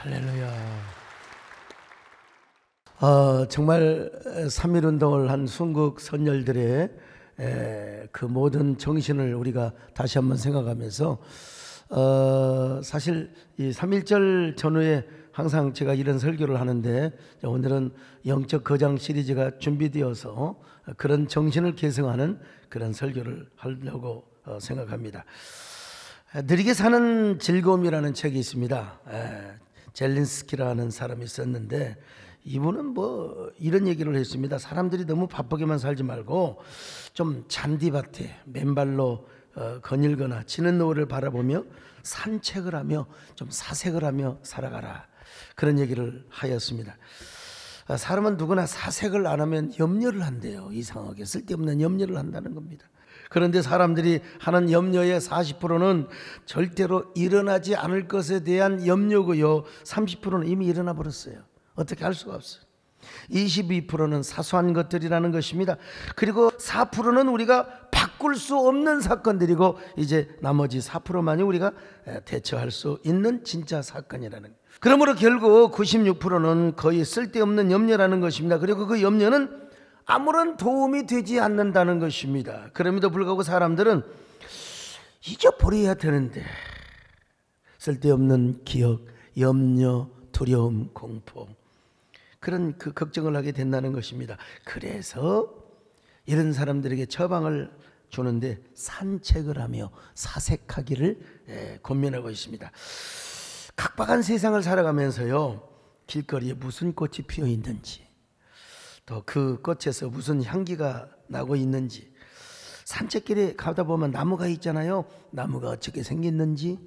할렐루야. 정말 3.1운동을 한 순국 선열들의 그 모든 정신을 우리가 다시 한번 생각하면서 사실 이 3.1절 전후에 항상 제가 이런 설교를 하는데 오늘은 영적 거장 시리즈가 준비되어서 그런 정신을 계승하는 그런 설교를 하려고 생각합니다. 느리게 사는 즐거움이라는 책이 있습니다. 젤린스키라는 사람이 썼는데 이분은 뭐 이런 얘기를 했습니다. 사람들이 너무 바쁘게만 살지 말고 좀 잔디밭에 맨발로 거닐거나 지는 노을을 바라보며 산책을 하며 좀 사색을 하며 살아가라, 그런 얘기를 하였습니다. 사람은 누구나 사색을 안 하면 염려를 한대요. 이상하게 쓸데없는 염려를 한다는 겁니다. 그런데 사람들이 하는 염려의 40%는 절대로 일어나지 않을 것에 대한 염려고요, 30%는 이미 일어나 버렸어요. 어떻게 할 수가 없어요. 22%는 사소한 것들이라는 것입니다. 그리고 4%는 우리가 바꿀 수 없는 사건들이고, 이제 나머지 4%만이 우리가 대처할 수 있는 진짜 사건이라는 거예요. 그러므로 결국 96%는 거의 쓸데없는 염려라는 것입니다. 그리고 그 염려는 아무런 도움이 되지 않는다는 것입니다. 그럼에도 불구하고 사람들은 잊어버려야 되는데 쓸데없는 기억, 염려, 두려움, 공포, 그런 그 걱정을 하게 된다는 것입니다. 그래서 이런 사람들에게 처방을 주는데 산책을 하며 사색하기를 권면하고 있습니다. 각박한 세상을 살아가면서요, 길거리에 무슨 꽃이 피어 있는지, 또 그 꽃에서 무슨 향기가 나고 있는지, 산책길에 가다 보면 나무가 있잖아요. 나무가 어떻게 생겼는지,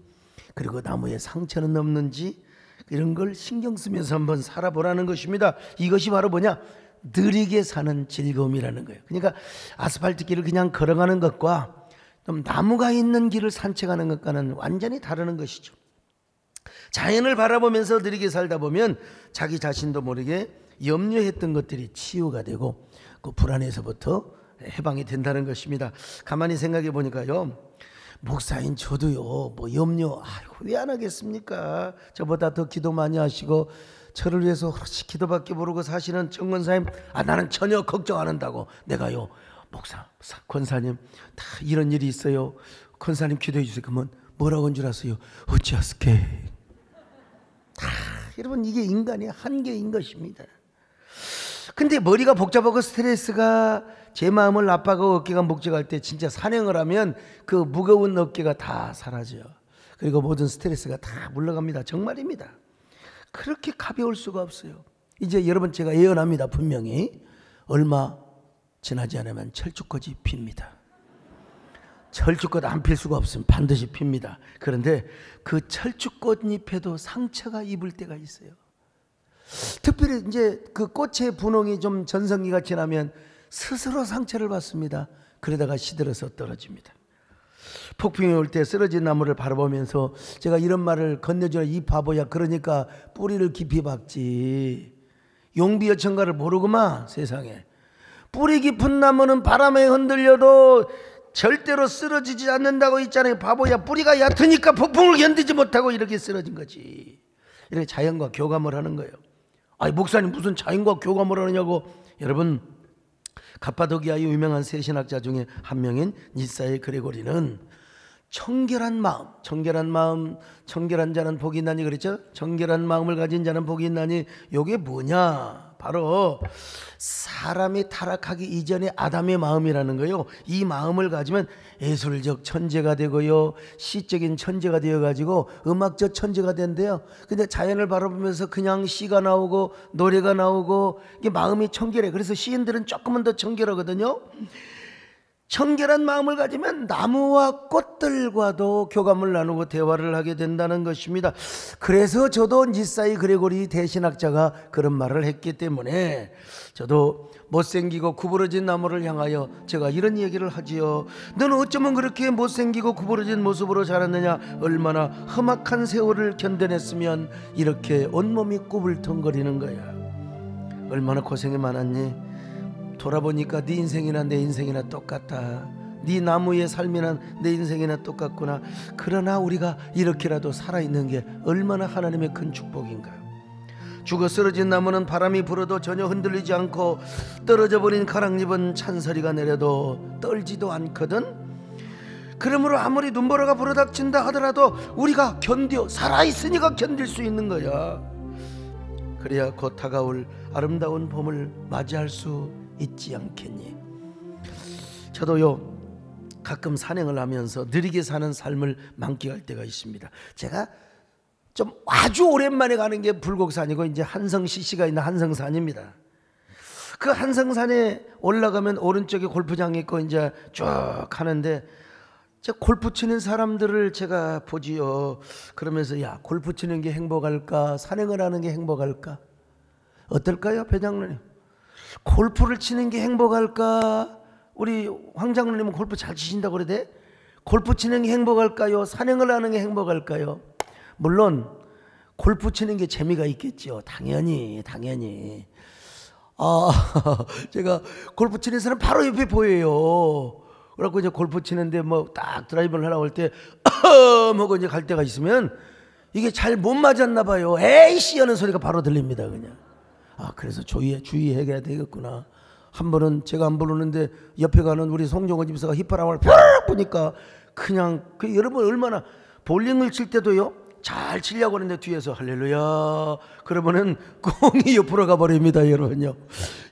그리고 나무에 상처는 없는지, 이런 걸 신경 쓰면서 한번 살아보라는 것입니다. 이것이 바로 뭐냐? 느리게 사는 즐거움이라는 거예요. 그러니까 아스팔트 길을 그냥 걸어가는 것과 좀 나무가 있는 길을 산책하는 것과는 완전히 다르는 것이죠. 자연을 바라보면서 느리게 살다 보면 자기 자신도 모르게 염려했던 것들이 치유가 되고 그 불안에서부터 해방이 된다는 것입니다. 가만히 생각해 보니까요, 목사인 저도요, 뭐 염려 왜 안 하겠습니까? 저보다 더 기도 많이 하시고 저를 위해서 그렇지 기도밖에 모르고 사시는 정권사님, 나는 전혀 걱정 안 한다고. 내가요, 목사, 권사님 다 이런 일이 있어요, 권사님 기도해 주세요. 그러면 뭐라고 한 줄 아세요? 어찌하스케. 여러분, 이게 인간의 한계인 것입니다. 근데 머리가 복잡하고 스트레스가 제 마음을 압박하고 어깨가 묵직할 때 진짜 산행을 하면 그 무거운 어깨가 다 사라져요. 그리고 모든 스트레스가 다 물러갑니다. 정말입니다. 그렇게 가벼울 수가 없어요. 이제 여러분, 제가 예언합니다. 분명히 얼마 지나지 않으면 철쭉꽃이 핍니다. 철쭉꽃 안 필 수가 없으면 반드시 핍니다. 그런데 그 철쭉꽃 잎에도 상처가 입을 때가 있어요. 특별히 이제 그 꽃의 분홍이 좀 전성기가 지나면 스스로 상처를 받습니다. 그러다가 시들어서 떨어집니다. 폭풍이 올 때 쓰러진 나무를 바라보면서 제가 이런 말을 건네주라, 이 바보야, 그러니까 뿌리를 깊이 박지. 용비어천가를 모르구만 세상에. 뿌리 깊은 나무는 바람에 흔들려도 절대로 쓰러지지 않는다고 있잖아요. 바보야, 뿌리가 얕으니까 폭풍을 견디지 못하고 이렇게 쓰러진 거지. 이렇게 자연과 교감을 하는 거예요. 목사님 무슨 자연과 교감을 하느냐고. 여러분, 갑바도기아의 유명한 세신학자 중에 한 명인 니사의 그레고리는 청결한 마음, 청결한 자는 복이 있나니 그랬죠. 청결한 마음을 가진 자는 복이 있나니, 요게 뭐냐? 바로 사람이 타락하기 이전의 아담의 마음이라는 거예요. 이 마음을 가지면 예술적 천재가 되고요, 시적인 천재가 되어가지고 음악적 천재가 된대요. 근데 자연을 바라보면서 그냥 시가 나오고 노래가 나오고, 이게 마음이 청결해. 그래서 시인들은 조금은 더 청결하거든요. 청결한 마음을 가지면 나무와 꽃들과도 교감을 나누고 대화를 하게 된다는 것입니다. 그래서 저도 니사의 그레고리 대신학자가 그런 말을 했기 때문에 저도 못생기고 구부러진 나무를 향하여 제가 이런 얘기를 하지요. 너는 어쩌면 그렇게 못생기고 구부러진 모습으로 자랐느냐? 얼마나 험악한 세월을 견뎌냈으면 이렇게 온몸이 꾸불통거리는 거야. 얼마나 고생이 많았니? 돌아보니까 네 인생이나 내 인생이나 똑같아. 네 나무의 삶이나 내 인생이나 똑같구나. 그러나 우리가 이렇게라도 살아있는 게 얼마나 하나님의 큰 축복인가요? 죽어 쓰러진 나무는 바람이 불어도 전혀 흔들리지 않고 떨어져 버린 가랑잎은 찬소리가 내려도 떨지도 않거든. 그러므로 아무리 눈보라가 불어닥친다 하더라도 우리가 살아있으니까 견딜 수 있는 거야. 그래야 곧 다가올 아름다운 봄을 맞이할 수 있지 않겠니? 저도요 가끔 산행을 하면서 느리게 사는 삶을 만끽할 때가 있습니다. 제가 좀 아주 오랜만에 가는 게 불곡산이고 이제 한성 CC가 있는 한성산입니다. 그 한성산에 올라가면 오른쪽에 골프장이 있고 이제 쭉 하는데 골프 치는 사람들을 제가 보지요. 그러면서 야, 골프 치는 게 행복할까? 산행을 하는 게 행복할까? 어떨까요, 배장로님? 골프를 치는 게 행복할까? 우리 황 장로님은 골프 잘 치신다고 그러대? 골프 치는 게 행복할까요? 산행을 하는 게 행복할까요? 물론 골프 치는 게 재미가 있겠죠. 당연히. 제가 골프 치는 사람 바로 옆에 보여요. 그래갖고 이제 골프 치는데 뭐 딱 드라이브를 하라고 할 때 하고 이제 갈 때가 있으면 이게 잘 못 맞았나 봐요. 에이씨 하는 소리가 바로 들립니다. 그냥. 그래서 주의해야 되겠구나. 한 번은 제가 안 부르는데 옆에 가는 우리 송정호 집사가 휘파람을 팍 보니까 그냥 여러분 얼마나 볼링을 칠 때도요 잘 치려고 하는데 뒤에서 할렐루야 그러면은 공이 옆으로 가버립니다. 여러분요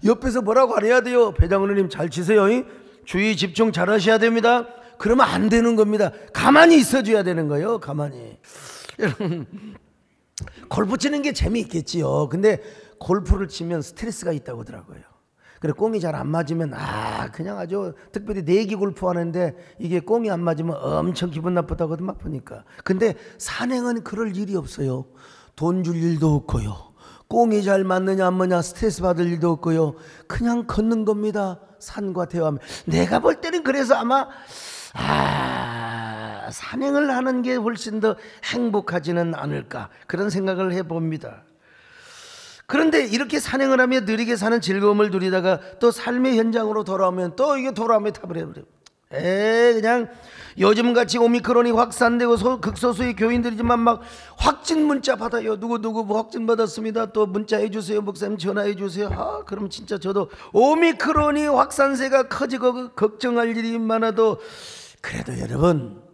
옆에서 뭐라고 안 해야 돼요. 배장로님 잘 치세요. 주의 집중 잘 하셔야 됩니다. 그러면 안 되는 겁니다. 가만히 있어줘야 되는 거예요. 가만히. 여러분 골프 치는 게 재미있겠지요. 근데 골프를 치면 스트레스가 있다고 하더라고요. 그래 공이 잘 안 맞으면 그냥 아주 특별히 내기 골프 하는데 이게 공이 안 맞으면 엄청 기분 나쁘다고 막 보니까. 근데 산행은 그럴 일이 없어요. 돈 줄 일도 없고요. 공이 잘 맞느냐 안 맞느냐 스트레스 받을 일도 없고요. 그냥 걷는 겁니다. 산과 대화하면. 내가 볼 때는 그래서 아마 산행을 하는 게 훨씬 더 행복하지는 않을까 그런 생각을 해봅니다. 그런데 이렇게 산행을 하며 느리게 사는 즐거움을 누리다가 또 삶의 현장으로 돌아오면 또 이게 돌아오면 탑을 해버려요. 그냥 요즘같이 오미크론이 확산되고 극소수의 교인들이지만 막 확진 문자 받아요. 누구 뭐 확진 받았습니다. 또 문자해 주세요. 목사님 전화해 주세요. 그럼 진짜 저도 오미크론이 확산세가 커지고 걱정할 일이 많아도 그래도 여러분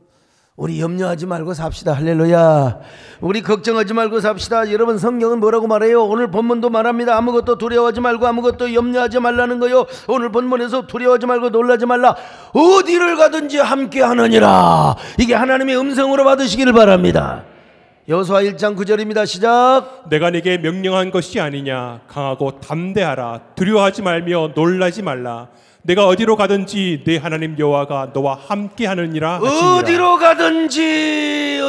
우리 염려하지 말고 삽시다. 할렐루야. 우리 걱정하지 말고 삽시다. 여러분 성경은 뭐라고 말해요? 오늘 본문도 말합니다. 아무것도 두려워하지 말고 아무것도 염려하지 말라는 거요. 오늘 본문에서 두려워하지 말고 놀라지 말라. 어디를 가든지 함께 하느니라. 이게 하나님의 음성으로 받으시기를 바랍니다. 여호수아 1장 9절입니다. 시작. 내가 네게 명령한 것이 아니냐. 강하고 담대하라. 두려워하지 말며 놀라지 말라. 내가 어디로 가든지 내 하나님 여호와가 너와 함께 하느니라 하시니라.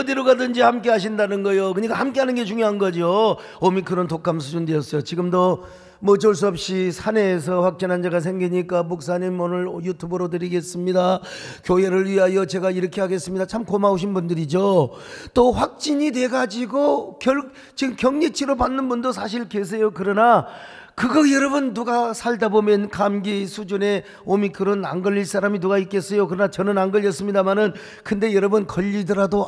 어디로 가든지 함께 하신다는 거요. 그러니까 함께 하는 게 중요한 거죠. 오미크론 독감 수준 되었어요. 지금도 뭐 어쩔 수 없이 산에서 확진 환자가 생기니까 목사님 오늘 유튜브로 드리겠습니다. 교회를 위하여 제가 이렇게 하겠습니다. 참 고마우신 분들이죠. 또 확진이 돼가지고 지금 격리 치료 받는 분도 사실 계세요. 그러나 그거 여러분 누가 살다 보면 감기 수준의 오미크론 안 걸릴 사람이 누가 있겠어요. 그러나 저는 안 걸렸습니다만은 근데 여러분 걸리더라도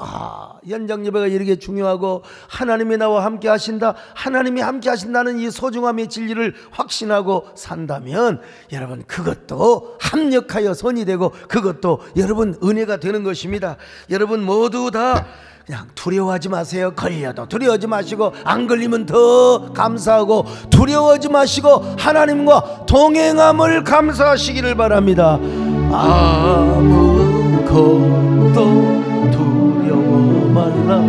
연장 예배가 이렇게 중요하고 하나님이 나와 함께 하신다. 하나님이 함께 하신다는 이 소중함의 진리를 확신하고 산다면 여러분 그것도 합력하여 선이 되고 그것도 여러분 은혜가 되는 것입니다. 여러분 모두 다 그냥 두려워하지 마세요. 걸려도 두려워하지 마시고 안 걸리면 더 감사하고 두려워하지 마시고 하나님과 동행함을 감사하시기를 바랍니다. 아무것도 두려워 말라.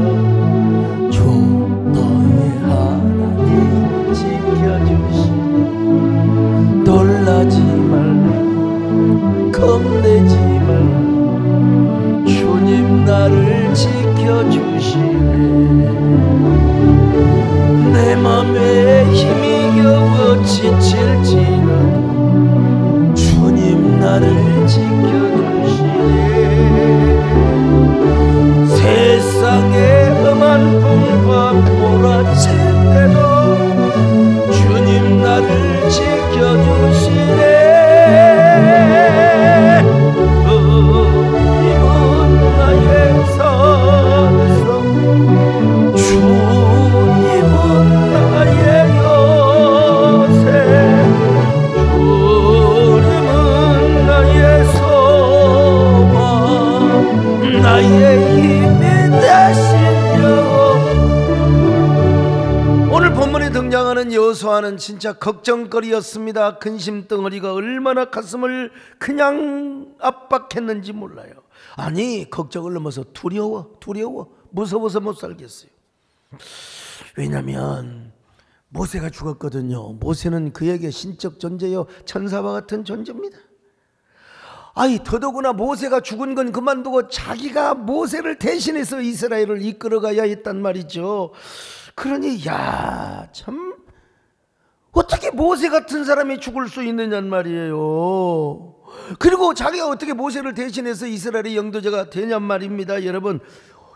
주 너의 하나님 지켜주시. 놀라지 말라. 겁내지 말라. 주님 나를 지켜주시네. 내 맘에 힘이 겨워 지칠지라도 주님 나를 지켜주시네. 사랑하는 여호수아는 진짜 걱정거리였습니다. 근심 덩어리가 얼마나 가슴을 그냥 압박했는지 몰라요. 아니, 걱정을 넘어서 두려워 무서워서 못 살겠어요. 왜냐하면 모세가 죽었거든요. 모세는 그에게 신적 존재요, 천사와 같은 존재입니다. 아니, 더더구나 모세가 죽은 건 그만두고 자기가 모세를 대신해서 이스라엘을 이끌어가야 했단 말이죠. 그러니 참 어떻게 모세 같은 사람이 죽을 수 있느냔 말이에요. 그리고 자기가 어떻게 모세를 대신해서 이스라엘의 영도자가 되냔 말입니다. 여러분,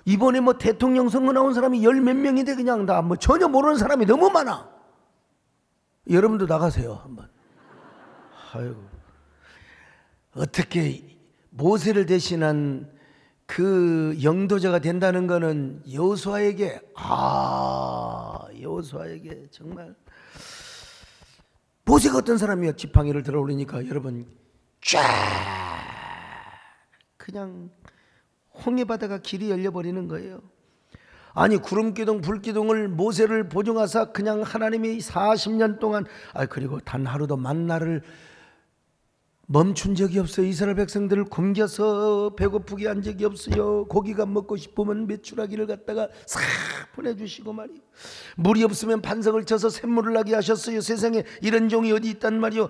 이번에 뭐 대통령 선거 나온 사람이 열 몇 명인데 그냥 다 뭐 전혀 모르는 사람이 너무 많아. 여러분도 나가세요 한번. 아이고, 어떻게 모세를 대신한 그 영도자가 된다는 것은 여호수아에게 여호수아에게 정말 모세가 어떤 사람이요? 지팡이를 들어 올리니까 여러분 쫙 그냥 홍해바다가 길이 열려버리는 거예요. 아니, 구름기둥 불기둥을 모세를 보증하사 그냥 하나님이 40년 동안 그리고 단 하루도 만나를 멈춘 적이 없어요. 이스라엘 백성들을 굶겨서 배고프게 한 적이 없어요. 고기가 먹고 싶으면 메추라기를 갖다가 싹 보내주시고 말이요. 물이 없으면 반석을 쳐서 샘물을 나게 하셨어요. 세상에 이런 종이 어디 있단 말이요.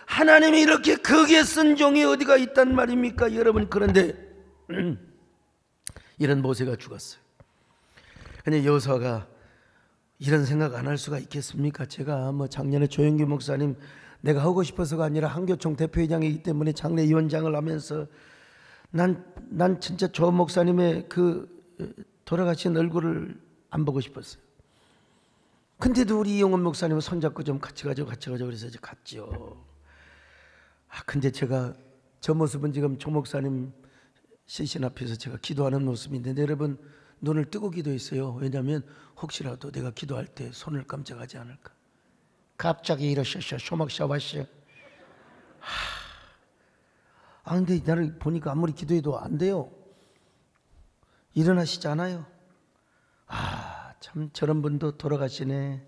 하나님이 이렇게 크게 쓴 종이 어디가 있단 말입니까 여러분. 그런데 이런 모세가 죽었어요. 근데 여호수아가 이런 생각 안 할 수가 있겠습니까? 제가 뭐 작년에 조영규 목사님 내가 하고 싶어서가 아니라 한교총 대표회장이기 때문에 장례위원장을 하면서 난 진짜 조 목사님의 그 돌아가신 얼굴을 안 보고 싶었어요. 근데도 우리 이용원 목사님은 손잡고 좀 같이 가자고 그래서 이제 갔죠. 근데 제가 저 모습은 지금 조 목사님 시신 앞에서 제가 기도하는 모습인데 여러분 눈을 뜨고 기도했어요. 왜냐하면 혹시라도 내가 기도할 때 손을 깜짝하지 않을까. 갑자기 일어서셔 쇼막샤와셔. 근데 나를 보니까 아무리 기도해도 안 돼요. 일어나시지 않아요. 참 저런 분도 돌아가시네.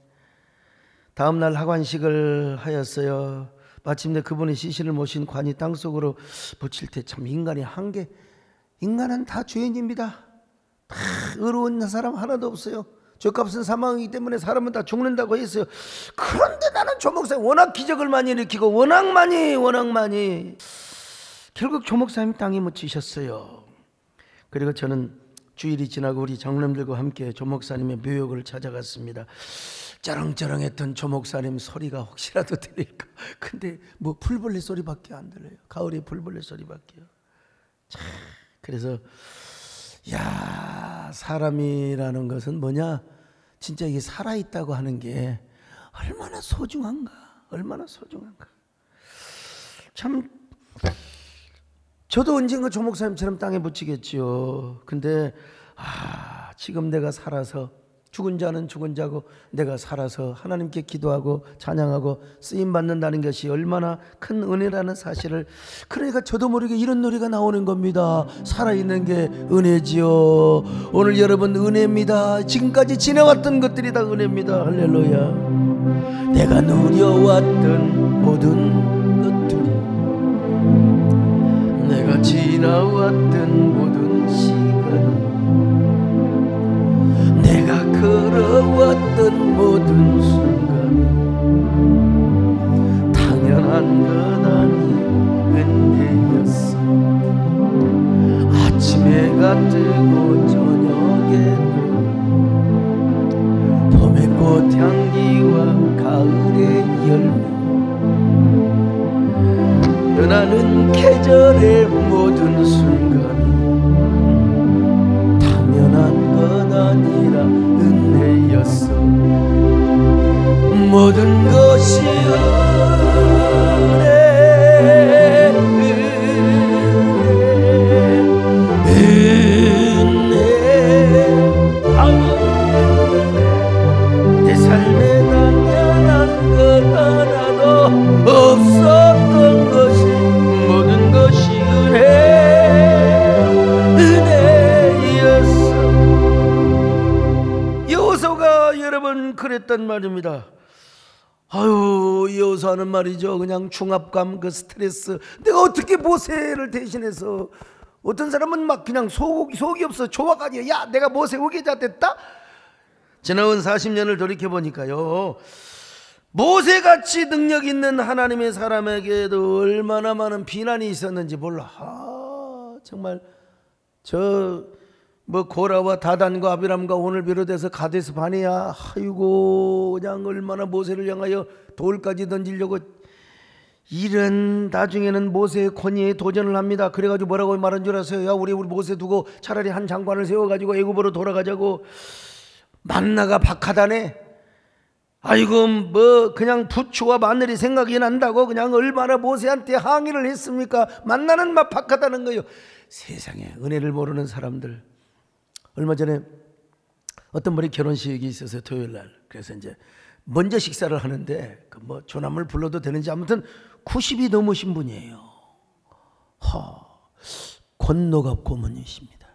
다음날 하관식을 하였어요. 마침내 그분의 시신을 모신 관이 땅속으로 붙일 때 참 인간의 한계. 인간은 다 죄인입니다. 다 의로운 사람 하나도 없어요. 죄값은 사망이기 때문에 사람은 다 죽는다고 했어요. 그런데 나는 조 목사님 워낙 기적을 많이 일으키고 워낙 많이 결국 조 목사님 땅에 묻히셨어요. 그리고 저는 주일이 지나고 우리 장로님들과 함께 조 목사님의 묘역을 찾아갔습니다. 쩌렁쩌렁했던 조 목사님 소리가 혹시라도 들릴까. 근데 뭐 풀벌레 소리밖에 안 들려요. 가을에 풀벌레 소리밖에요. 그래서 사람이라는 것은 뭐냐? 진짜 이게 살아있다고 하는 게 얼마나 소중한가. 참 저도 언젠가 조 목사님처럼 땅에 묻히겠지요. 근데 지금 내가 살아서 죽은 자는 죽은 자고 내가 살아서 하나님께 기도하고 찬양하고 쓰임 받는다는 것이 얼마나 큰 은혜라는 사실을, 그러니까 저도 모르게 이런 노래가 나오는 겁니다. 살아있는 게 은혜지요. 오늘 여러분 은혜입니다. 지금까지 지내왔던 것들이 다 은혜입니다. 할렐루야. 내가 누려왔던 모든 것들, 내가 지나왔던 모든 시간, 내가 걸어왔던 모든 순간, 당연한 것 아닌 은혜였어. 아침에 해가 뜨고 저녁에는 봄의 꽃향기와 가을의 열매, 변하는 계절의 모든 순간, 당연한 것 아니라 은혜였어. 모든 것이 은혜, 내 삶에 당연한 것 하나도 없었던 것이, 모든 것이 은혜였어. 여호수아가 여러분 그랬단 말입니다. 아유, 여호수아는 말이죠, 그냥 중압감, 그 스트레스, 내가 어떻게 모세를 대신해서, 어떤 사람은 막 그냥 속이 없어 좋아가지고, 야, 내가 모세 후계자 됐다? 지나온 40년을 돌이켜보니까요, 모세같이 능력 있는 하나님의 사람에게도 얼마나 많은 비난이 있었는지 몰라. 정말 고라와 다단과 아비람과 오늘 비롯해서 가데스 바네아, 아이고, 그냥 얼마나 모세를 향하여 돌까지 던지려고, 이런, 나중에는 모세의 권위에 도전을 합니다. 그래가지고 뭐라고 말한 줄 아세요? 야, 우리 모세 두고 차라리 한 장관을 세워가지고 애굽으로 돌아가자고. 만나가 박하다네. 아이고, 그냥 부추와 마늘이 생각이 난다고 그냥 얼마나 모세한테 항의를 했습니까? 만나는 막 박하다는 거예요. 세상에, 은혜를 모르는 사람들. 얼마 전에 어떤 분이 결혼식이 있어서 토요일 날, 그래서 이제 먼저 식사를 하는데, 조남을 불러도 되는지, 아무튼 90이 넘으신 분이에요. 권노갑 고문이십니다.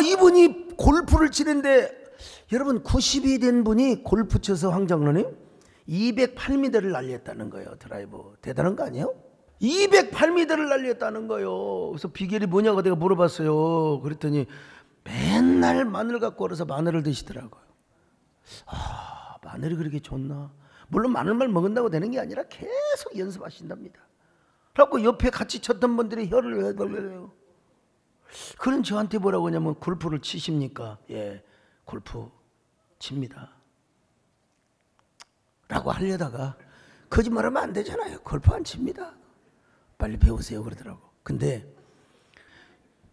이분이 골프를 치는데, 여러분, 90이 된 분이 골프 쳐서, 황장로님 208m를 날렸다는 거예요. 드라이브. 대단한 거 아니에요? 208m를 날렸다는 거예요. 그래서 비결이 뭐냐고 내가 물어봤어요. 그랬더니 맨날 마늘 갖고 와서 마늘을 드시더라고요. 마늘이 그렇게 좋나? 물론 마늘만 먹는다고 되는 게 아니라 계속 연습하신답니다. 그래갖고 옆에 같이 쳤던 분들이 혀를 내요. 그런 저한테 뭐라고 하냐면, 골프를 치십니까? 예, 골프 칩니다 라고 하려다가, 거짓말하면 안 되잖아요. 골프 안 칩니다. 빨리 배우세요 그러더라고. 근데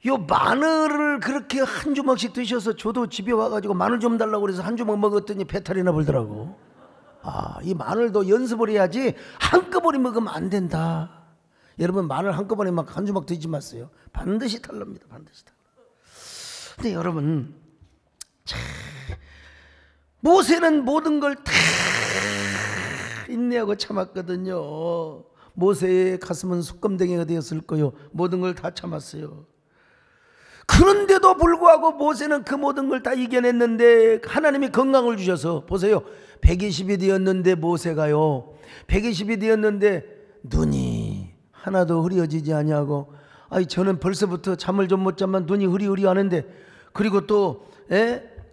요 마늘을 그렇게 한 주먹씩 드셔서, 저도 집에 와가지고 마늘 좀 달라고 그래서 한 주먹 먹었더니 배탈이 나버리더라고. 이 마늘도 연습을 해야지 한꺼번에 먹으면 안 된다. 여러분, 마늘 한꺼번에 막 한 주먹 드시지 마세요. 반드시 탈납니다. 반드시 탈. 근데 여러분, 모세는 모든 걸 다 인내하고 참았거든요. 모세의 가슴은 숯검댕이가 되었을 거요. 모든 걸 다 참았어요. 그런데도 불구하고 모세는 그 모든 걸 다 이겨냈는데, 하나님이 건강을 주셔서, 보세요, 120이 되었는데 모세가요, 120이 되었는데 눈이 하나도 흐려지지 아니하고, 저는 벌써부터 잠을 좀 못 자면 눈이 흐리흐리 하는데, 그리고 또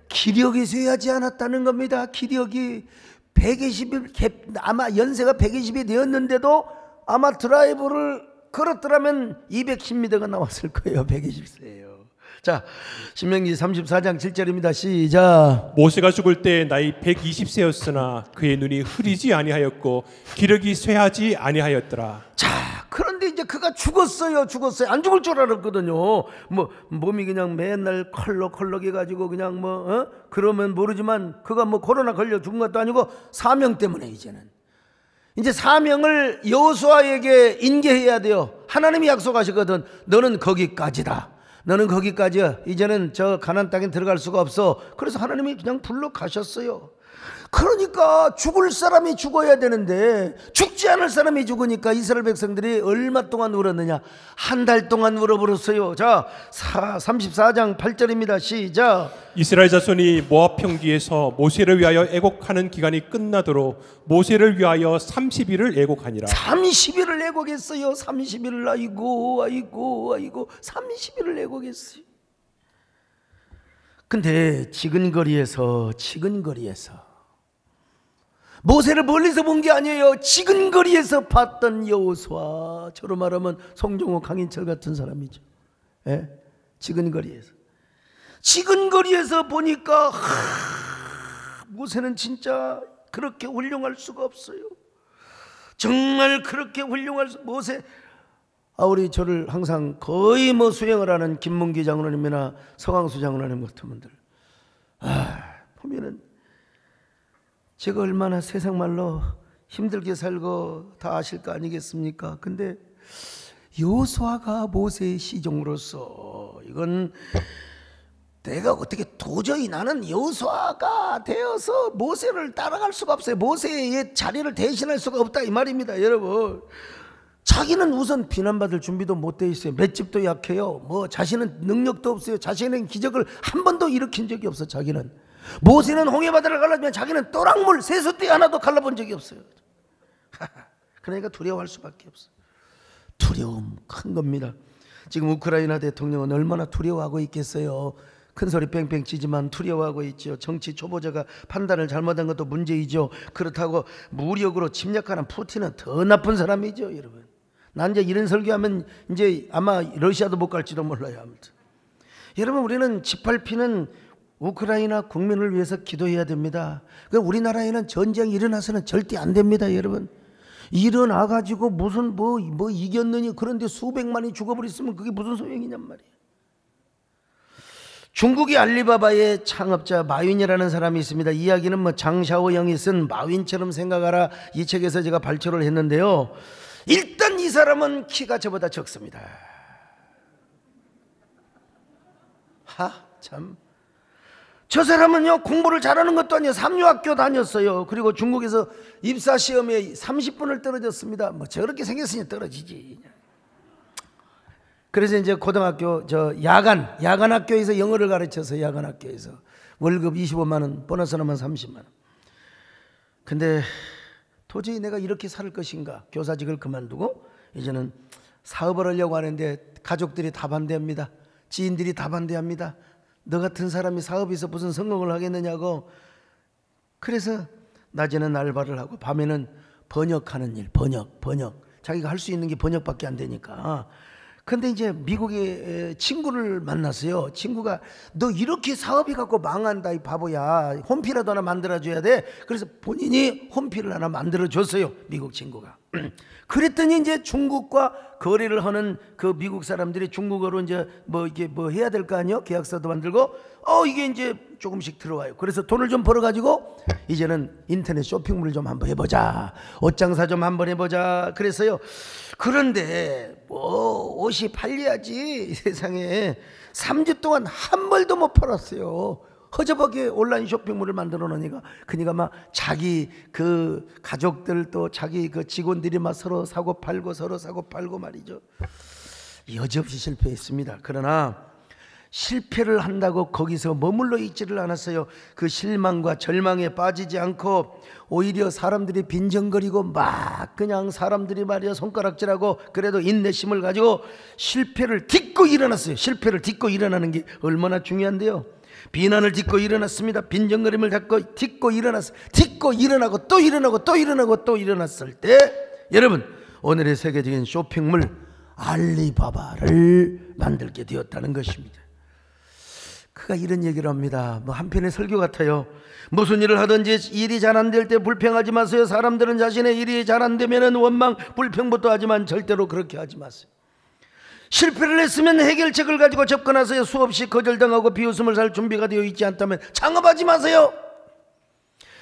기력이 쇠하지 않았다는 겁니다. 기력이 120일, 아마 연세가 120이 되었는데도 아마 드라이브를 걸었더라면 210m가 나왔을 거예요. 120세예요. 자, 신명기 34장 7절입니다. 시작. 모세가 죽을 때 나이 120세였으나 그의 눈이 흐리지 아니하였고 기력이 쇠하지 아니하였더라. 자, 그런데 이제 그가 죽었어요. 안 죽을 줄 알았거든요. 몸이 그냥 맨날 컬럭컬럭해가지고 그냥 그러면 모르지만, 그가 코로나 걸려 죽은 것도 아니고 사명 때문에 이제 사명을 여호수아에게 인계해야 돼요. 하나님이 약속하시거든. 너는 거기까지다. 너는 거기까지야. 이제는 저 가나안 땅에 들어갈 수가 없어. 그래서 하나님이 그냥 불러 가셨어요. 그러니까 죽을 사람이 죽어야 되는데 죽지 않을 사람이 죽으니까 이스라엘 백성들이 얼마 동안 울었느냐? 한 달 동안 울어버렸어요. 자, 34장 8절입니다. 시작. 이스라엘 자손이 모압 평지에서 모세를 위하여 애곡하는 기간이 끝나도록 모세를 위하여 30일을 애곡하니라. 30일을 애곡했어요. 30일을 아이고 30일을 애곡했어요. 근데 지근거리에서 모세를 멀리서 본 게 아니에요. 지근거리에서 봤던 여호수아, 저로 말하면 송정호, 강인철 같은 사람이죠. 예? 지근거리에서 보니까 모세는 진짜 그렇게 훌륭할 수가 없어요. 정말 그렇게 훌륭할 모세. 우리 저를 항상 거의 수행을 하는 김문기 장로님이나 서강수 장로님 같은 분들 보면은, 제가 얼마나 세상 말로 힘들게 살고 다 아실 거 아니겠습니까? 근데 여호수아가 모세의 시종으로서, 이건 내가 어떻게 도저히 나는 여호수아가 되어서 모세를 따라갈 수가 없어요. 모세의 자리를 대신할 수가 없다 이 말입니다. 여러분, 자기는 우선 비난받을 준비도 못 돼 있어요. 맷집도 약해요. 자신은 능력도 없어요. 자신은 기적을 한 번도 일으킨 적이 없어. 자기는 모세는 홍해바다를 갈라면 자기는 또랑물 세숫대 하나도 갈라본 적이 없어요. 그러니까 두려워할 수밖에 없어요. 두려움 큰 겁니다. 지금 우크라이나 대통령은 얼마나 두려워하고 있겠어요. 큰 소리 뺑뺑 치지만 두려워하고 있죠. 정치 초보자가 판단을 잘못한 것도 문제이죠. 그렇다고 무력으로 침략하는 푸틴은 더 나쁜 사람이죠, 여러분. 난 이제 이런 설교하면 이제 아마 러시아도 못 갈지도 몰라요. 아무튼 여러분, 우리는 짓밟히는 우크라이나 국민을 위해서 기도해야 됩니다. 우리나라에는 전쟁이 일어나서는 절대 안 됩니다, 여러분. 일어나가지고 무슨 뭐 이겼느니, 그런데 수백만이 죽어버렸으면 그게 무슨 소용이냔 말이에요. 중국의 알리바바의 창업자 마윈이라는 사람이 있습니다. 이야기는 뭐 장샤오영이 쓴 마윈처럼 생각하라, 이 책에서 제가 발표를 했는데요. 일단 이 사람은 키가 저보다 적습니다. 참. 저 사람은요, 공부를 잘하는 것도 아니에요. 삼류학교 다녔어요. 그리고 중국에서 입사시험에 30분을 떨어졌습니다. 뭐 저렇게 생겼으니 떨어지지. 그래서 이제 고등학교 야간학교에서 영어를 가르쳐서, 야간학교에서 월급 25만 원, 보너스 나면 30만 원. 근데 도저히 내가 이렇게 살 것인가, 교사직을 그만두고 이제는 사업을 하려고 하는데 가족들이 다 반대합니다. 지인들이 다 반대합니다. 너 같은 사람이 사업에서 무슨 성공을 하겠느냐고. 그래서 낮에는 알바를 하고 밤에는 번역하는 일, 번역. 자기가 할 수 있는 게 번역밖에 안 되니까. 근데 이제 미국의 친구를 만났어요. 친구가 너 이렇게 사업해갖고 망한다, 이 바보야. 홈피라도 하나 만들어줘야 돼. 그래서 본인이 홈피를 하나 만들어줬어요, 미국 친구가. 그랬더니 이제 중국과 거래를 하는 그 미국 사람들이 중국어로 이제 이게 해야 될 거 아니에요? 계약서도 만들고 이게 이제 조금씩 들어와요. 그래서 돈을 좀 벌어가지고 이제는 인터넷 쇼핑몰을 좀 한번 해보자, 옷장사 좀 한번 해보자 그랬어요. 그런데 옷이 팔려야지. 세상에 3주 동안 한 벌도 못 팔았어요. 허접하게 온라인 쇼핑몰을 만들어 놓으니까, 그니까 막 자기 그 가족들 또 자기 그 직원들이 막 서로 사고 팔고 말이죠. 여지없이 실패했습니다. 그러나 실패를 한다고 거기서 머물러 있지를 않았어요. 그 실망과 절망에 빠지지 않고 오히려 사람들이 빈정거리고 막 그냥 사람들이 말이야 손가락질하고, 그래도 인내심을 가지고 실패를 딛고 일어났어요. 실패를 딛고 일어나는 게 얼마나 중요한데요. 비난을 딛고 일어났습니다. 빈정거림을 딛고 일어났어요. 딛고 일어나고 또 일어나고 또 일어나고 또 일어났을 때, 여러분, 오늘의 세계적인 쇼핑몰 알리바바를 만들게 되었다는 것입니다. 그가 이런 얘기를 합니다. 한편의 설교 같아요. 무슨 일을 하든지 일이 잘 안 될 때 불평하지 마세요. 사람들은 자신의 일이 잘 안 되면 원망, 불평부터 하지만 절대로 그렇게 하지 마세요. 실패를 했으면 해결책을 가지고 접근하세요. 수없이 거절당하고 비웃음을 살 준비가 되어 있지 않다면 창업하지 마세요.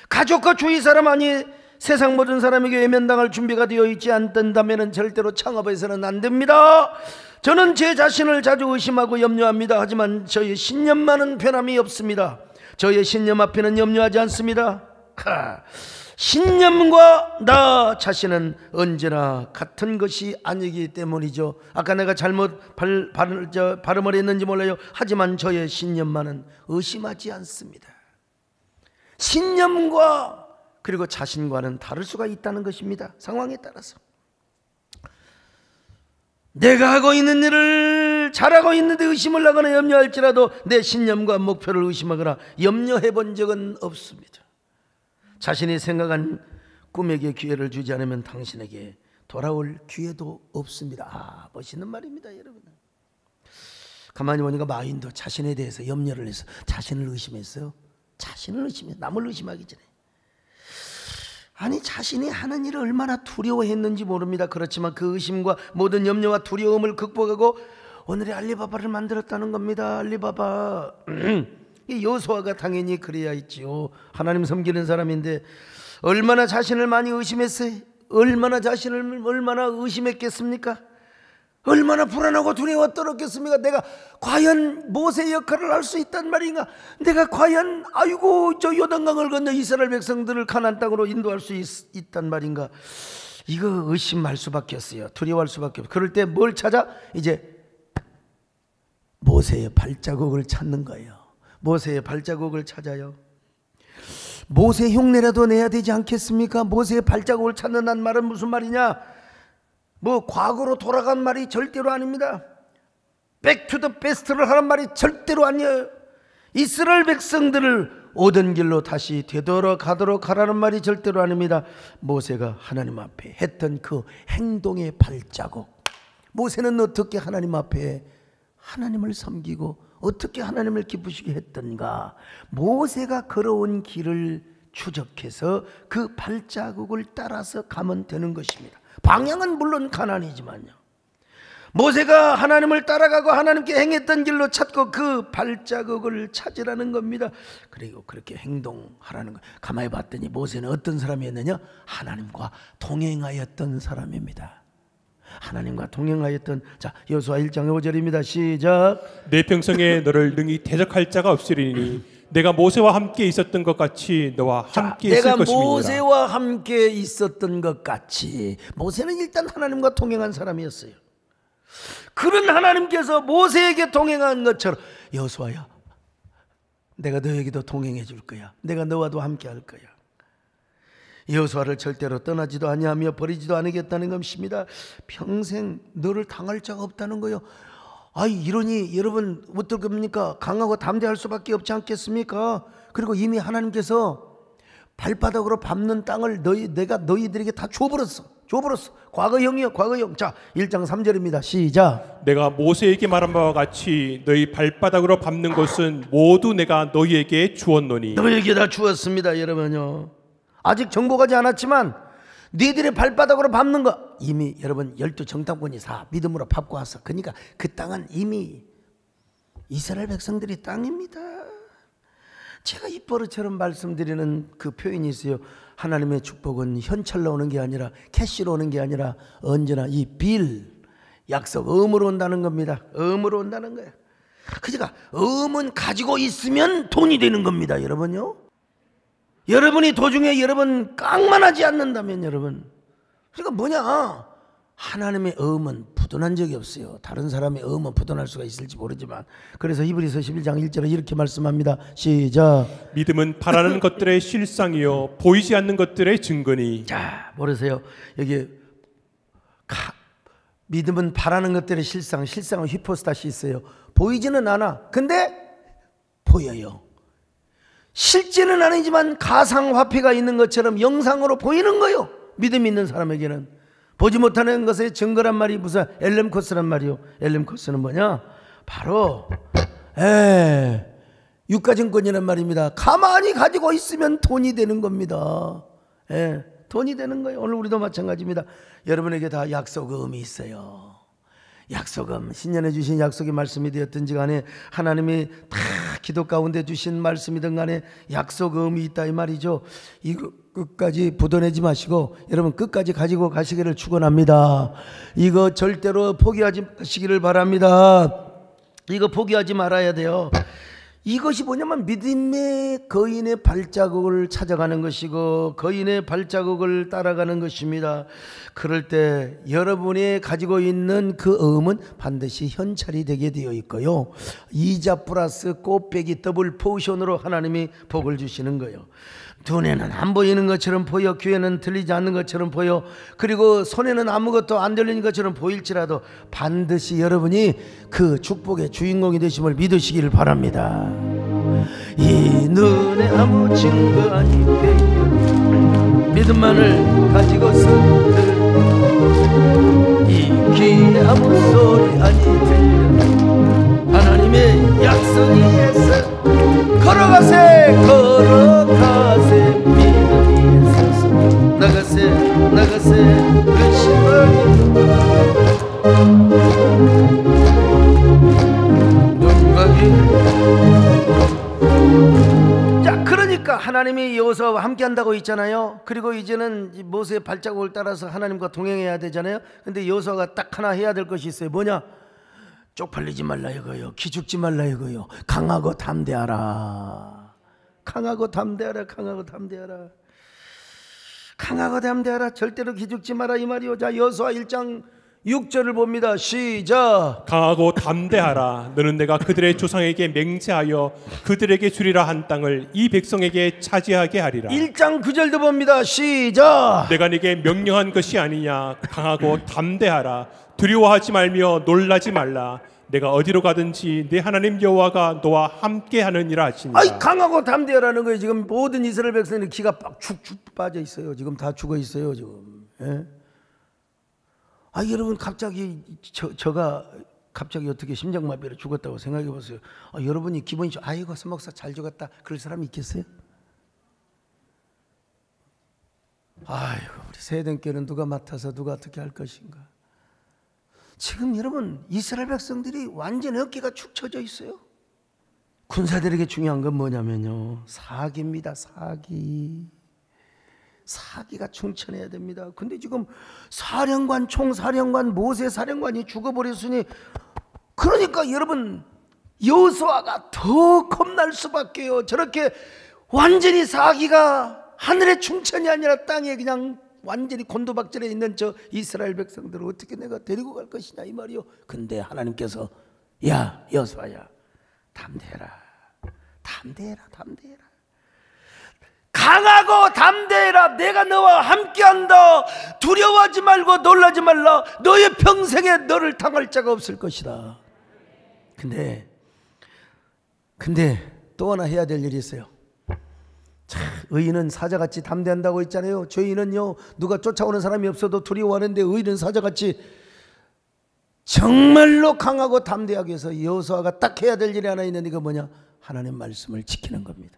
가족과 주위 사람 아니 세상 모든 사람에게 외면당할 준비가 되어 있지 않는다면 절대로 창업해서는 안 됩니다. 저는 제 자신을 자주 의심하고 염려합니다. 하지만 저의 신념만은 변함이 없습니다. 저의 신념 앞에는 염려하지 않습니다. 신념과 나 자신은 언제나 같은 것이 아니기 때문이죠. 아까 내가 잘못 발음을 했는지 몰라요. 하지만 저의 신념만은 의심하지 않습니다. 신념과 그리고 자신과는 다를 수가 있다는 것입니다. 상황에 따라서. 내가 하고 있는 일을 잘하고 있는데 의심을 하거나 염려할지라도 내 신념과 목표를 의심하거나 염려해 본 적은 없습니다. 자신이 생각한 꿈에게 기회를 주지 않으면 당신에게 돌아올 기회도 없습니다. 멋있는 말입니다, 여러분. 가만히 보니까 마윈도 자신에 대해서 염려를 해서 자신을 의심했어요. 자신을 의심해, 남을 의심하기 전에. 아니, 자신이 하는 일을 얼마나 두려워했는지 모릅니다. 그렇지만 그 의심과 모든 염려와 두려움을 극복하고 오늘의 알리바바를 만들었다는 겁니다. 알리바바. 이 여호수아가 당연히 그래야 있지요. 하나님 섬기는 사람인데 얼마나 자신을 많이 의심했어요. 얼마나 의심했겠습니까? 얼마나 불안하고 두려워 떨었겠습니까? 내가 과연 모세의 역할을 할 수 있단 말인가? 내가 과연 저 요단강을 건너 이스라엘 백성들을 가나안 땅으로 인도할 수 있단 말인가? 이거 의심할 수밖에 없어요. 두려워할 수밖에 없어요. 그럴 때 뭘 찾아? 이제 모세의 발자국을 찾는 거예요. 모세의 발자국을 찾아요. 모세 흉내라도 내야 되지 않겠습니까? 모세의 발자국을 찾는다는 말은 무슨 말이냐? 뭐 과거로 돌아간 말이 절대로 아닙니다. 백투 더 베스트를 하는 말이 절대로 아니에요. 이스라엘 백성들을 오던 길로 다시 되돌아가도록 하라는 말이 절대로 아닙니다. 모세가 하나님 앞에 했던 그 행동의 발자국, 모세는 어떻게 하나님 앞에 하나님을 섬기고 어떻게 하나님을 기쁘시게 했던가, 모세가 걸어온 길을 추적해서 그 발자국을 따라서 가면 되는 것입니다. 방향은 물론 가나안이지만요, 모세가 하나님을 따라가고 하나님께 행했던 길로 찾고 그 발자국을 찾으라는 겁니다. 그리고 그렇게 행동하라는 거. 가만히 봤더니 모세는 어떤 사람이었느냐? 하나님과 동행하였던 사람입니다. 하나님과 동행하였던. 자, 여호수아 1장 5절입니다. 시작. 내 평생에 너를 능히 대적할 자가 없으리니 내가 모세와 함께 있었던 것 같이 너와 함께 있을 것입니다. 내가 모세와 함께 있었던 것 같이. 모세는 일단 하나님과 동행한 사람이었어요. 그런 하나님께서 모세에게 동행한 것처럼, 여호수아야, 내가 너에게도 동행해 줄 거야. 내가 너와도 함께 할 거야. 여호수아를 절대로 떠나지도 아니하며 버리지도 않겠다는 것입니다. 평생 너를 당할 자가 없다는 거요. 이러니 여러분 어떨 겁니까? 강하고 담대할 수밖에 없지 않겠습니까? 그리고 이미 하나님께서 발바닥으로 밟는 땅을 내가 너희들에게 다 줘버렸어. 과거형이요, 과거형. 자, 1장 3절입니다. 시작. 내가 모세에게 말한 바와 같이 너희 발바닥으로 밟는 것은 모두 내가 너희에게 주었노니. 너희에게 다 주었습니다. 여러분요, 아직 정복하지 않았지만 너희들의 발바닥으로 밟는 거 이미 여러분 12정탐꾼이 다 믿음으로 밟고 왔어. 그러니까 그 땅은 이미 이스라엘 백성들의 땅입니다. 제가 입버릇처럼 말씀드리는 그 표현이 있어요. 하나님의 축복은 현찰로 오는 게 아니라 캐시로 오는 게 아니라 언제나 이 약속, 음으로 온다는 겁니다. 음으로 온다는 거예요. 그러니까 음은 가지고 있으면 돈이 되는 겁니다. 여러분요, 여러분이 도중에 여러분 깡만하지 않는다면, 여러분, 그러니까 뭐냐, 하나님의 음은 부도난 적이 없어요. 다른 사람의 음은 부도날 수가 있을지 모르지만, 그래서 히브리서 11장 1절에 이렇게 말씀합니다. 시작. 믿음은 바라는 것들의 실상이요 보이지 않는 것들의 증거니. 자, 모르세요? 여기 믿음은 바라는 것들의 실상, 실상은 히포스타시 있어요. 보이지는 않아. 근데 보여요. 실제는 아니지만 가상화폐가 있는 것처럼 영상으로 보이는 거요. 믿음 있는 사람에게는. 보지 못하는 것의 증거란 말이 무슨 엘렘코스란 말이요. 엘렘코스는 뭐냐? 바로 유가증권이란 말입니다. 가만히 가지고 있으면 돈이 되는 겁니다. 돈이 되는 거예요. 오늘 우리도 마찬가지입니다. 여러분에게 다 약속음이 있어요. 약속음, 신년에 주신 약속의 말씀이 되었든지 간에, 하나님이 다 기도 가운데 주신 말씀이든 간에 약속음이 있다 이 말이죠. 이거 끝까지 부도내지 마시고 여러분 끝까지 가지고 가시기를 축원합니다. 이거 절대로 포기하지 마시기를 바랍니다. 이거 포기하지 말아야 돼요. 이것이 뭐냐면 믿음의 거인의 발자국을 찾아가는 것이고 거인의 발자국을 따라가는 것입니다. 그럴 때 여러분이 가지고 있는 그 음은 반드시 현찰이 되게 되어 있고요, 이자 플러스 꽃배기 더블 포션으로 하나님이 복을 주시는 거예요. 눈에는 안 보이는 것처럼 보여, 귀에는 들리지 않는 것처럼 보여, 그리고 손에는 아무것도 안 들리는 것처럼 보일지라도 반드시 여러분이 그 축복의 주인공이 되심을 믿으시기를 바랍니다. 이 눈에 아무 증거 아니 베이어 믿음만을 가지고서 이 귀에 아무 소리 아니 들려 하나님의 약속이 있어. 걸어가세 믿음 위에 서서 나가세 의심하기 자, 그러니까 하나님이 여호수아와 함께 한다고 있잖아요. 그리고 이제는 모세의 발자국을 따라서 하나님과 동행해야 되잖아요. 근데 여호수아가 딱 하나 해야 될 것이 있어요. 뭐냐? 쪽팔리지 말라 이거요. 기죽지 말라 이거요. 강하고 담대하라. 강하고 담대하라. 강하고 담대하라. 강하고 담대하라. 절대로 기죽지 마라 이 말이요. 자, 여호수아 1장 6절을 봅니다. 시작. 강하고 담대하라. 너는 내가 그들의 조상에게 맹세하여 그들에게 주리라 한 땅을 이 백성에게 차지하게 하리라. 1장 9절도 봅니다. 시작. 내가 네게 명령한 것이 아니냐. 강하고 담대하라. 두려워하지 말며 놀라지 말라. 내가 어디로 가든지 내 하나님 여호와가 너와 함께하느니라 하시니라. 아이, 강하고 담대하라는 거예요. 지금 모든 이스라엘 백성들이 기가 축축 빠져 있어요. 지금 다 죽어 있어요. 지금. 예? 아, 여러분 갑자기 저가 갑자기 어떻게 심장마비로 죽었다고 생각해 보세요. 아, 여러분이 기분이 아이고 서목사 잘 죽었다 그럴 사람이 있겠어요? 아이고 우리 세대교는 누가 맡아서 누가 어떻게 할 것인가. 지금 여러분 이스라엘 백성들이 완전히 어깨가 축 처져 있어요. 군사들에게 중요한 건 뭐냐면요, 사기입니다. 사기가 충천해야 됩니다. 근데 지금 사령관, 총사령관, 모세 사령관이 죽어버렸으니, 그러니까 여러분 여호수아가 더 겁날 수밖에요. 저렇게 완전히 사기가 하늘의 충천이 아니라 땅에 그냥 완전히 곤두박질해 있는 저 이스라엘 백성들을 어떻게 내가 데리고 갈 것이냐 이 말이요. 근데 하나님께서 야 여호수아야, 담대해라. 강하고 담대해라. 내가 너와 함께한다. 두려워하지 말고 놀라지 말라. 너의 평생에 너를 당할 자가 없을 것이다. 근데 또 하나 해야 될 일이 있어요. 자, 의인은 사자같이 담대한다고 했잖아요. 죄인은요, 누가 쫓아오는 사람이 없어도 두려워하는데 의인은 사자같이 정말로 강하고 담대하게 해서 여호수아가 딱 해야 될 일이 하나 있는데, 이거 뭐냐? 하나님 말씀을 지키는 겁니다.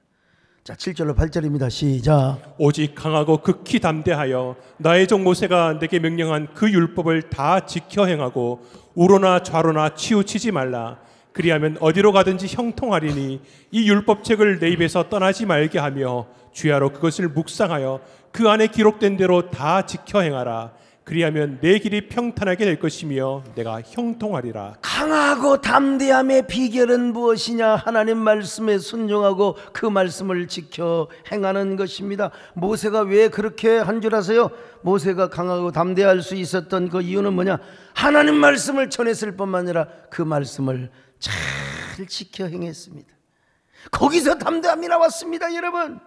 자, 7절로 8절입니다. 시작. 오직 강하고 극히 담대하여 나의 종 모세가 내게 명령한 그 율법을 다 지켜 행하고 우로나 좌로나 치우치지 말라. 그리하면 어디로 가든지 형통하리니 이 율법책을 내 입에서 떠나지 말게 하며 주야로 그것을 묵상하여 그 안에 기록된 대로 다 지켜 행하라. 그리하면 내 길이 평탄하게 될 것이며 내가 형통하리라. 강하고 담대함의 비결은 무엇이냐? 하나님 말씀에 순종하고 그 말씀을 지켜 행하는 것입니다. 모세가 왜 그렇게 한 줄 아세요? 모세가 강하고 담대할 수 있었던 그 이유는 뭐냐? 하나님 말씀을 전했을 뿐만 아니라 그 말씀을 잘 지켜 행했습니다. 거기서 담대함이 나왔습니다, 여러분.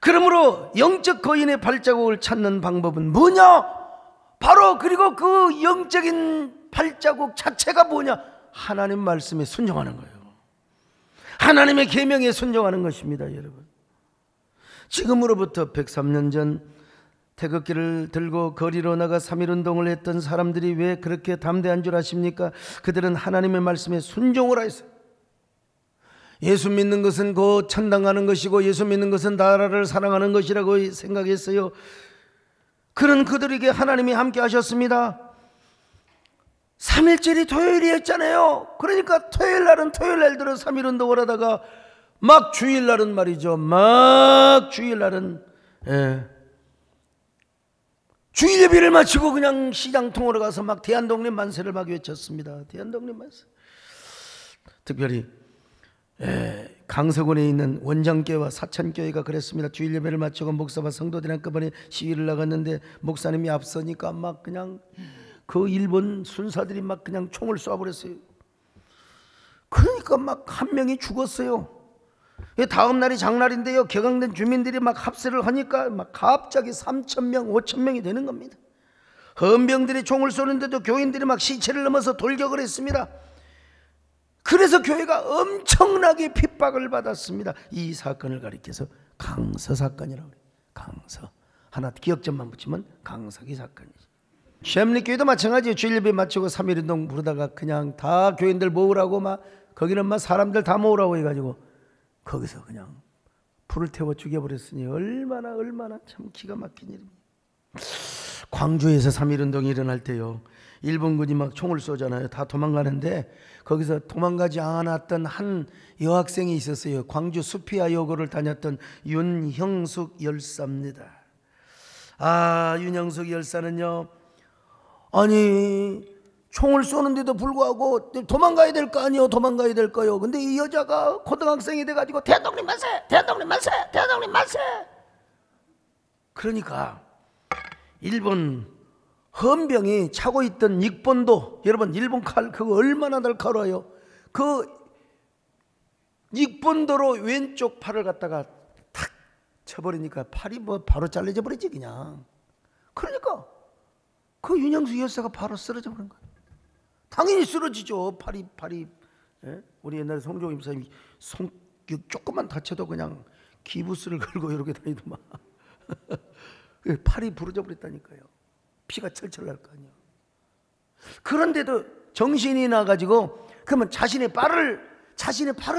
그러므로 영적 거인의 발자국을 찾는 방법은 뭐냐? 바로 그리고 그 영적인 발자국 자체가 뭐냐? 하나님 말씀에 순종하는 거예요. 하나님의 계명에 순종하는 것입니다, 여러분. 지금으로부터 103년 전 태극기를 들고 거리로 나가 3.1운동을 했던 사람들이 왜 그렇게 담대한 줄 아십니까? 그들은 하나님의 말씀에 순종을 했어요. 예수 믿는 것은 곧 천당 가는 것이고 예수 믿는 것은 나라를 사랑하는 것이라고 생각했어요. 그런 그들에게 하나님이 함께 하셨습니다. 3일절이 토요일이었잖아요. 그러니까 토요일날은 토요일날대로 3.1운동을 하다가 막 주일날은 말이죠, 막 주일날은 주일 예배를 마치고 그냥 시장 통으로 가서 막 대한독립 만세를 막 외쳤습니다. 대한독립 만세. 특별히 강서군에 있는 원정교회와 사천교회가 그랬습니다. 주일 예배를 마치고 목사와 성도들이 한꺼번에 시위를 나갔는데 목사님이 앞서니까 막 그냥 그 일본 순사들이 막 그냥 총을 쏴버렸어요. 그러니까 막 한 명이 죽었어요. 다음 날이 장날인데요, 격앙된 주민들이 막 합세를 하니까 막 갑자기 3,000명, 5,000명이 되는 겁니다. 헌병들이 총을 쏘는데도 교인들이 막 시체를 넘어서 돌격을 했습니다. 그래서 교회가 엄청나게 핍박을 받았습니다. 이 사건을 가리켜서 강서 사건이라고 해요. 강서. 하나 기억점만 붙이면 강서기 사건이지. 셰엠리교회도 마찬가지예요. 주일 예배 마치고 3.1운동 부르다가 그냥 다 교인들 모으라고 막, 거기는 막 사람들 다 모으라고 해가지고 거기서 그냥 불을 태워 죽여버렸으니 얼마나 참 기가 막힌 일입니다. 광주에서 3.1운동이 일어날 때요, 일본군이 막 총을 쏘잖아요. 다 도망가는데 거기서 도망가지 않았던 한 여학생이 있었어요. 광주 수피아 여고를 다녔던 윤형숙 열사입니다. 아, 윤형숙 열사는요, 아니 총을 쏘는데도 불구하고 도망가야 될 거 아니에요. 도망가야 될 거요. 근데 이 여자가 고등학생이 돼가지고 대한독립 만세, 대한독립 만세, 대한독립 만세. 그러니까 일본 헌병이 차고 있던 익본도, 여러분 일본 칼 그거 얼마나 날카로워요. 그 익본도로 왼쪽 팔을 갖다가 탁 쳐버리니까 팔이 뭐 바로 잘려져 버리지 그냥. 그러니까 그 윤영수 여사가 바로 쓰러져 버린 거예요. 당연히 쓰러지죠. 팔이 예? 우리 옛날에 송종임 목사님이 조금만 다쳐도 그냥 기부스를 걸고 이렇게 다니더만 팔이 부러져 버렸다니까요. 피가 철철 날 거 아니에요. 그런데도 정신이 나가지고 그러면 자신의 팔을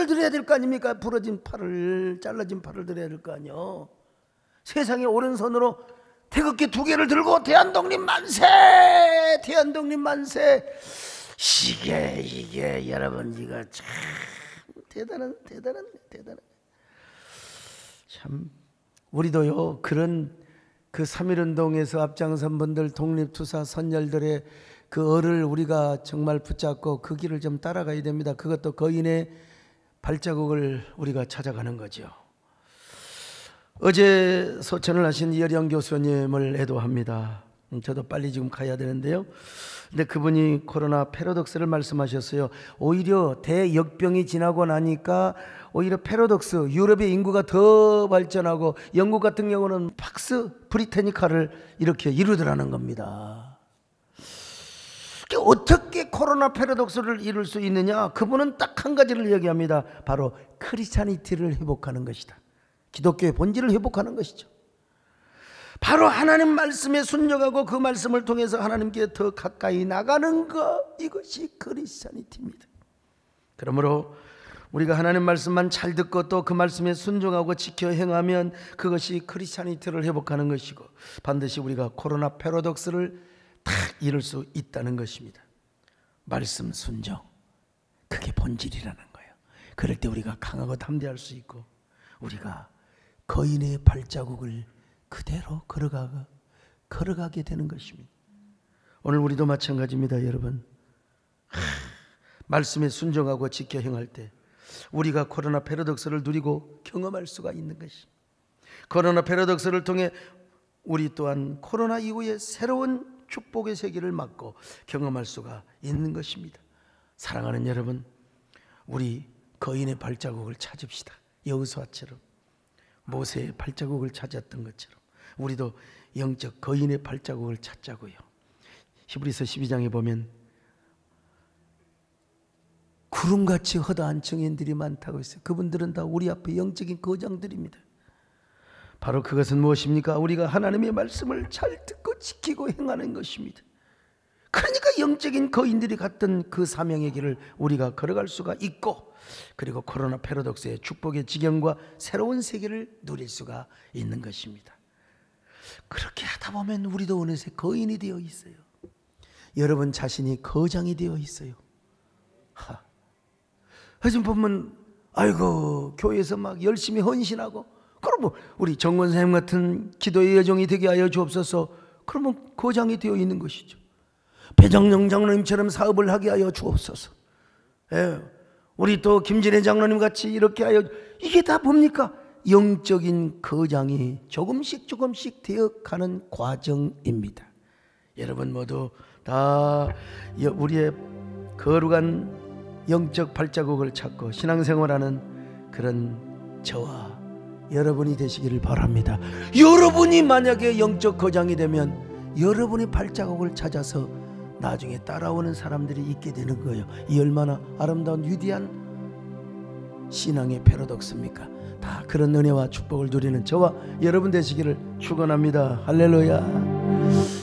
들여야 될 거 아닙니까? 부러진 팔을, 잘라진 팔을 들여야 될 거 아니에요. 세상에 오른손으로 태극기 2개를 들고 대한독립 만세! 대한독립 만세! 이게 여러분 이거 참 대단한. 참 우리도요 그런 그 3.1운동에서 앞장선 분들, 독립투사 선열들의 그 얼을 우리가 정말 붙잡고 그 길을 좀 따라가야 됩니다. 그것도 거인의 발자국을 우리가 찾아가는 거죠. 어제 소천을 하신 이어령 교수님을 애도합니다. 저도 빨리 지금 가야 되는데요. 근데 그분이 코로나 패러독스를 말씀하셨어요. 오히려 대역병이 지나고 나니까 오히려 패러독스, 유럽의 인구가 더 발전하고 영국 같은 경우는 팍스 브리테니카를 이렇게 이루더라는 겁니다. 어떻게 코로나 패러독스를 이룰 수 있느냐? 그분은 딱 한 가지를 얘기합니다. 바로 크리스찬이티를 회복하는 것이다. 기독교의 본질을 회복하는 것이죠. 바로 하나님 말씀에 순종하고 그 말씀을 통해서 하나님께 더 가까이 나가는 것, 이것이 크리스찬이티입니다. 그러므로 우리가 하나님 말씀만 잘 듣고 또 그 말씀에 순종하고 지켜 행하면 그것이 크리스찬이티를 회복하는 것이고 반드시 우리가 코로나 패러독스를 다 이룰 수 있다는 것입니다. 말씀 순종, 그게 본질이라는 거예요. 그럴 때 우리가 강하고 담대할 수 있고 우리가 거인의 발자국을 그대로 걸어가게 되는 것입니다. 오늘 우리도 마찬가지입니다. 여러분, 말씀에 순종하고 지켜 행할 때 우리가 코로나 패러독스를 누리고 경험할 수가 있는 것입니다. 코로나 패러독스를 통해 우리 또한 코로나 이후에 새로운 축복의 세계를 맞고 경험할 수가 있는 것입니다. 사랑하는 여러분, 우리 거인의 발자국을 찾읍시다. 여호수아처럼, 모세의 발자국을 찾았던 것처럼 우리도 영적 거인의 발자국을 찾자고요. 히브리서 12장에 보면 구름같이 허다한 증인들이 많다고 했어요. 그분들은 다 우리 앞에 영적인 거장들입니다. 바로 그것은 무엇입니까? 우리가 하나님의 말씀을 잘 듣고 지키고 행하는 것입니다. 그러니까 영적인 거인들이 갔던 그 사명의 길을 우리가 걸어갈 수가 있고, 그리고 코로나 패러독스의 축복의 지경과 새로운 세계를 누릴 수가 있는 것입니다. 그렇게 하다 보면 우리도 어느새 거인이 되어 있어요. 여러분 자신이 거장이 되어 있어요. 요즘 보면 아이고 교회에서 막 열심히 헌신하고, 그러면 우리 정권 선생님 같은 기도의 여정이 되게 하여 주옵소서. 그러면 거장이 되어 있는 것이죠. 배정영 장로님처럼 사업을 하게 하여 주옵소서. 예. 우리 또 김진애 장로님 같이 이렇게 하여, 이게 다 뭡니까? 영적인 거장이 조금씩 되어가는 과정입니다. 여러분 모두 다 우리의 거룩한 영적 발자국을 찾고 신앙생활하는 그런 저와 여러분이 되시기를 바랍니다. 여러분이 만약에 영적 거장이 되면 여러분의 발자국을 찾아서 나중에 따라오는 사람들이 있게 되는 거예요. 이 얼마나 아름다운 위대한 신앙의 패러독스입니까? 다 그런 은혜와 축복을 누리는 저와 여러분 되시기를 축원합니다. 할렐루야.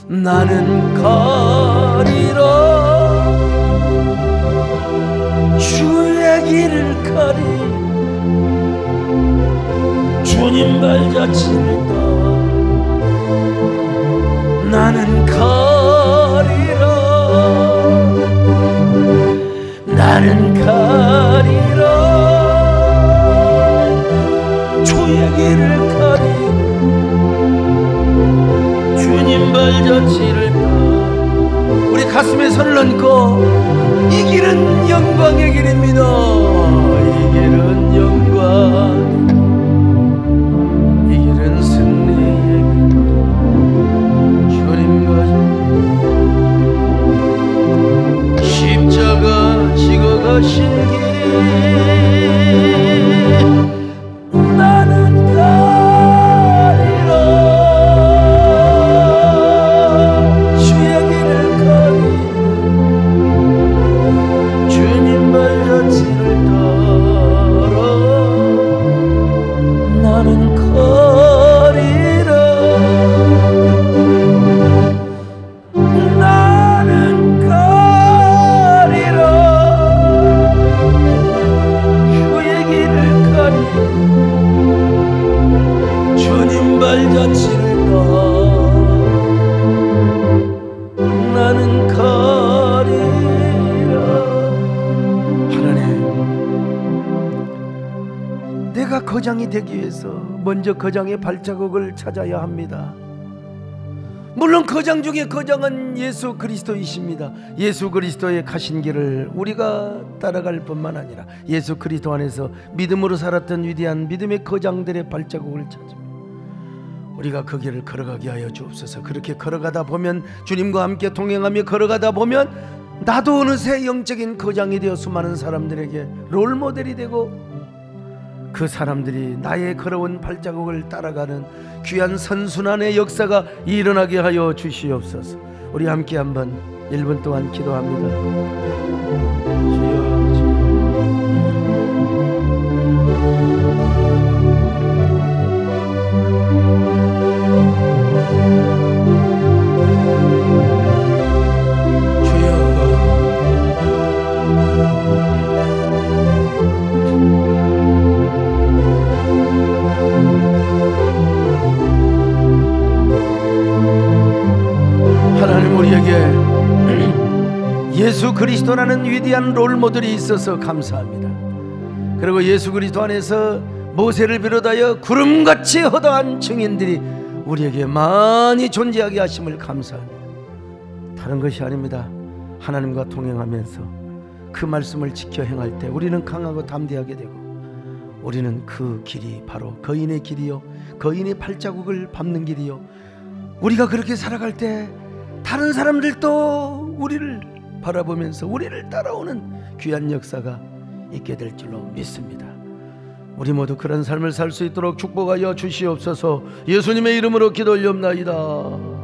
나는 가리라 주의 길을 가리, 주님 발자취를 따. 나는 가리라, 나는 가리라 주의 길을 가리, 주님 발자취를 따. 우리 가슴에 손을 얹고 이 길은 영광의 길입니다. 이 길은 영광, 이 길은 승리의 길. 주님과 야칠까 나는 가리라. 하나님, 내가 거장이 되기 위해서 먼저 거장의 발자국을 찾아야 합니다. 물론 거장 중에 거장은 예수 그리스도이십니다. 예수 그리스도의 가신 길을 우리가 따라갈 뿐만 아니라 예수 그리스도 안에서 믿음으로 살았던 위대한 믿음의 거장들의 발자국을 찾으며 우리가 그 길을 걸어가게 하여 주옵소서. 그렇게 걸어가다 보면, 주님과 함께 동행하며 걸어가다 보면 나도 어느새 영적인 거장이 되어 수많은 사람들에게 롤모델이 되고 그 사람들이 나의 걸어온 발자국을 따라가는 귀한 선순환의 역사가 일어나게 하여 주시옵소서. 우리 함께 한번 1분 동안 기도합니다. 주여, 예수 그리스도라는 위대한 롤모델이 있어서 감사합니다. 그리고 예수 그리스도 안에서 모세를 비롯하여 구름같이 허다한 증인들이 우리에게 많이 존재하게 하심을 감사합니다. 다른 것이 아닙니다. 하나님과 동행하면서 그 말씀을 지켜 행할 때 우리는 강하고 담대하게 되고, 우리는 그 길이 바로 거인의 길이요, 거인의 발자국을 밟는 길이요, 우리가 그렇게 살아갈 때 다른 사람들도 우리를 바라보면서 우리를 따라오는 귀한 역사가 있게 될 줄로 믿습니다. 우리 모두 그런 삶을 살 수 있도록 축복하여 주시옵소서. 예수님의 이름으로 기도 올리옵나이다.